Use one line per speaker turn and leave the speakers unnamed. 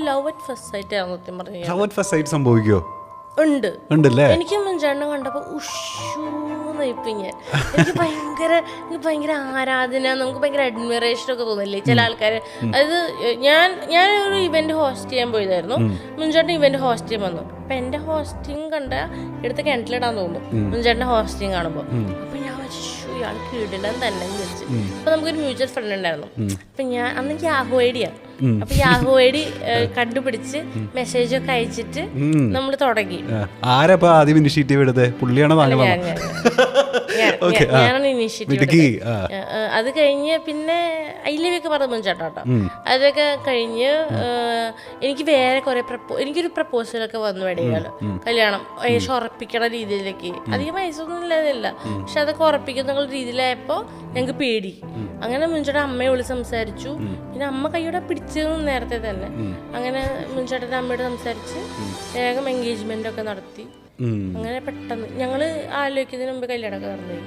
Love at first site ആയിരുന്നു സത്യം പറഞ്ഞു.
ലവ് അറ്റ് ഫസ്റ്റ് സൈറ്റ് സംഭവിക്കോ?
ഉണ്ടല്ലേ? എനിക്ക് മുൻചേട്ടനെ കണ്ടപ്പോൾ ഉഷൂന്നായിപ്പോ എനിക്ക് ഭയങ്കര ആരാധന, നമുക്ക് ഭയങ്കര അഡ്മിറേഷൻ ഒക്കെ തോന്നില്ലേ ചില ആൾക്കാര്. അതായത് ഞാനൊരു ഇവന്റ് ഹോസ്റ്റ് ചെയ്യാൻ പോയതായിരുന്നു. മുൻചേട്ടൻ ഇവന്റ് ഹോസ്റ്റ് ചെയ്യാൻ വന്നു. അപ്പൊ എന്റെ ഹോസ്റ്റിംഗ് കണ്ട എടുത്ത് കിണറ്റിലിടാൻ തോന്നുന്നു മുൻചേട്ടൻ്റെ ഹോസ്റ്റിംഗ് കാണുമ്പോൾ. അപ്പൊ ഞാൻ ഇയാൾ കീഴിടാൻ തന്നെ വിളിച്ചു. അപ്പൊ നമുക്കൊരു മ്യൂച്വൽ ഫ്രണ്ട് ഉണ്ടായിരുന്നു. അപ്പൊ ഞാൻ അന്ന് യാഹു ഐഡിയാണ്. അപ്പൊ യാഹു ഐഡി കണ്ടുപിടിച്ച് മെസ്സേജ് ഒക്കെ അയച്ചിട്ട് നമ്മൾ തുടങ്ങി.
ആരപ്പോ ആദ്യം ഇനിഷ്യേറ്റീവ് എടുത്തത്? പുള്ളിയാണോ?
ഞാനാണ് ഇനിഷ്യേറ്റീവ്. അത് കഴിഞ്ഞ് പിന്നെ ഐലവിയൊക്കെ പറഞ്ഞു ചേട്ടാട്ടോ. അതൊക്കെ കഴിഞ്ഞ് എനിക്ക് വേറെ കുറെ എനിക്കൊരു പ്രപ്പോസലൊക്കെ വന്നു ഇടയില്. കല്യാണം ഉറപ്പിക്കണ രീതിയിലേക്ക്. അധികം വയസ്സൊന്നും ഇല്ലാതില്ല, പക്ഷെ അതൊക്കെ ഉറപ്പിക്കുന്ന രീതിയിലായപ്പോ ഞങ്ങൾക്ക് പേടി. അങ്ങനെ മുൻചേട്ടൻ അമ്മയെ വിളിച്ച് സംസാരിച്ചു. പിന്നെ അമ്മ കൈയോടെ പിടിച്ചു നേരത്തെ തന്നെ. അങ്ങനെ മുൻചേട്ടൻ്റെ അമ്മയോട് സംസാരിച്ച് വേഗം എൻഗേജ്മെന്റ് ഒക്കെ നടത്തി. അങ്ങനെ പെട്ടെന്ന് ഞങ്ങള് ആലോചിക്കുന്നതിന് മുമ്പ് കല്യാണമൊക്കെ നടന്നു.